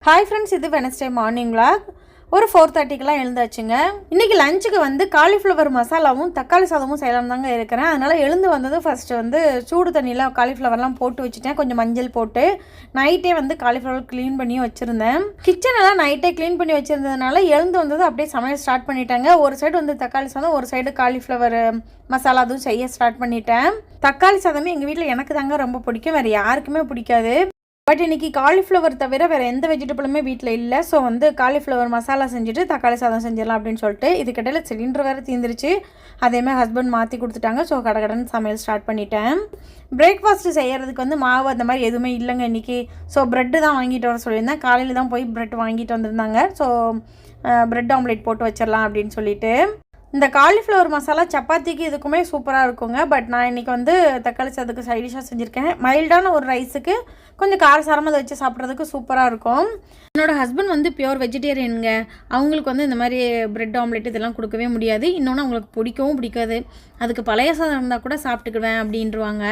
Hi friends, இது Wednesday morning vlog. ஒரு 4:30க்கெலாம் எழுந்தாச்சுங்க. இன்றைக்கி லஞ்சுக்கு வந்து காலிஃப்ளவர் மசாலாவும் தக்காளி சாதமும் செய்யலாம் தாங்க இருக்கிறேன். அதனால் எழுந்து வந்ததும் ஃபஸ்ட்டு வந்து சூடு தண்ணியில் காலிஃப்ளவர்லாம் போட்டு வச்சுட்டேன். கொஞ்சம் மஞ்சள் போட்டு நைட்டே வந்து காலிஃப்ளவர் க்ளீன் பண்ணியும் வச்சுருந்தேன். கிச்சனெல்லாம் நைட்டே க்ளீன் பண்ணி வச்சுருந்ததுனால எழுந்து வந்தது அப்படியே சமையல் ஸ்டார்ட் பண்ணிட்டாங்க. ஒரு சைடு வந்து தக்காளி சாதம், ஒரு சைடு காலிஃப்ளவர் மசாலா அதுவும் செய்ய ஸ்டார்ட் பண்ணிட்டேன். தக்காளி சாதமே எங்கள் வீட்டில் எனக்கு தாங்க ரொம்ப பிடிக்கும், வேறு யாருக்குமே பிடிக்காது. பட் இன்றைக்கி காலிஃப்ளவர் தவிர வேறு எந்த வெஜிடபிளுமே வீட்டில் இல்லை. ஸோ வந்து காலிஃப்ளவர் மசாலா செஞ்சுட்டு தக்காளி சாதம் செஞ்சிடலாம் அப்படின்னு சொல்லிட்டு இதுக்கிடையில் சிலிண்டர் வேறு தீர்ந்துருச்சு. அதேமாதிரி ஹஸ்பண்ட் மாற்றி கொடுத்துட்டாங்க. ஸோ கடகடன்னு சமையல் ஸ்டார்ட் பண்ணிட்டேன். பிரேக்ஃபாஸ்ட்டு செய்கிறதுக்கு வந்து மாவு அந்த மாதிரி எதுவுமே இல்லைங்க இன்றைக்கி. ஸோ ப்ரெட்டு தான் வாங்கிட்டு வர சொல்லியிருந்தேன். காலையில் தான் போய் ப்ரெட் வாங்கிட்டு வந்திருந்தாங்க. ஸோ ப்ரெட் ஆம்லேட் போட்டு வச்சிடலாம் அப்படின்னு சொல்லிட்டு இந்த காலிஃப்ளவர் மசாலா சப்பாத்திக்கு இதுக்குமே சூப்பராக இருக்குங்க. பட் நான் இன்றைக்கி வந்து தக்காளி சாதத்துக்கு சைடிஷாக செஞ்சுருக்கேன். மைல்டான ஒரு ரைஸுக்கு கொஞ்சம் காரசாரமாக அதை வச்சு சாப்பிட்றதுக்கு சூப்பராக இருக்கும். என்னோடய ஹஸ்பண்ட் வந்து பியூர் வெஜிடேரியனுங்க. அவங்களுக்கு வந்து இந்த மாதிரி ப்ரெட் ஆம்லெட் இதெல்லாம் கொடுக்கவே முடியாது. இன்னொன்று அவங்களுக்கு பிடிக்கவும் பிடிக்காது. அதுக்கு பழைய சாதம் இருந்தால் கூட சாப்பிட்டுக்குவேன் அப்படின்றவாங்க.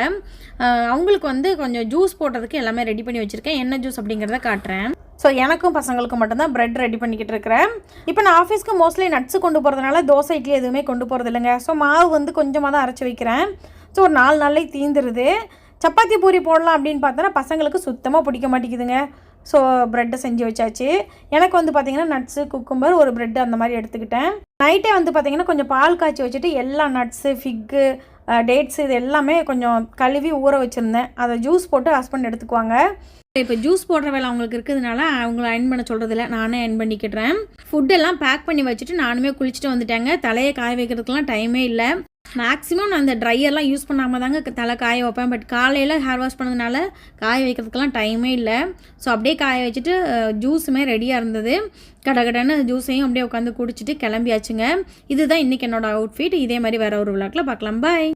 அவங்களுக்கு வந்து கொஞ்சம் ஜூஸ் போடுறதுக்கு எல்லாமே ரெடி பண்ணி வச்சுருக்கேன். என்ன ஜூஸ் அப்படிங்கிறத காட்டுறேன். ஸோ எனக்கும் பசங்களுக்கும் மட்டும்தான் ப்ரெட் ரெடி பண்ணிக்கிட்டு இருக்கிறேன். இப்போ நான் ஆஃபீஸ்க்கு மோஸ்ட்லி நட்ஸு கொண்டு போகிறதுனால தோசை இட்லி எதுவுமே கொண்டு போகிறது இல்லைங்க. ஸோ மாவு வந்து கொஞ்சமாக தான் அரைச்சி வைக்கிறேன். ஸோ ஒரு 4 நாள்லேயே தீந்துருது. சப்பாத்தி பூரி போடலாம் அப்படின்னு பார்த்தோன்னா பசங்களுக்கு சுத்தமாக பிடிக்க மாட்டேங்குதுங்க. ஸோ ப்ரெட்டை செஞ்சு வச்சாச்சு. எனக்கு வந்து பார்த்திங்கன்னா நட்ஸு, குக்கும்பர், ஒரு ப்ரெட்டு அந்த மாதிரி எடுத்துக்கிட்டேன். நைட்டே வந்து பார்த்திங்கன்னா கொஞ்சம் பால் காய்ச்சி வச்சுட்டு எல்லா நட்ஸு, ஃபிக்கு, டேட்ஸு இது எல்லாமே கொஞ்சம் கழுவி ஊற வச்சுருந்தேன். அதை ஜூஸ் போட்டு ஹஸ்பண்ட் எடுத்துக்குவாங்க. இப்போ ஜூஸ் போடுற வேலை அவங்களுக்கு இருக்கிறதுனால அவங்கள அயன் பண்ண சொல்கிறதில்ல, நானே அயன் பண்ணிக்கிட்டுறேன். ஃபுட்டெல்லாம் பேக் பண்ணி வச்சுட்டு நானுமே குளிச்சுட்டு வந்துட்டேங்க. தலையை காய வைக்கிறதுக்கெலாம் டைமே இல்லை. மேக்ஸிமம் நான் இந்த ட்ரையர்லாம் யூஸ் பண்ணாமல் தாங்க தலை காய வைப்பேன். பட் காலையில் ஹேர் வாஷ் பண்ணதுனால காய வைக்கிறதுக்கெலாம் டைமே இல்லை. ஸோ அப்படியே காய வச்சுட்டு ஜூஸுமே ரெடியாக இருந்தது. கடகடன்னு ஜூஸையும் அப்படியே உட்காந்து குடிச்சிட்டு கிளம்பியாச்சுங்க. இதுதான் இன்றைக்கி என்னோடய அவுட்ஃபிட். இதே மாதிரி வேறு ஒரு விளாக்கில் பார்க்கலாம். பாய்.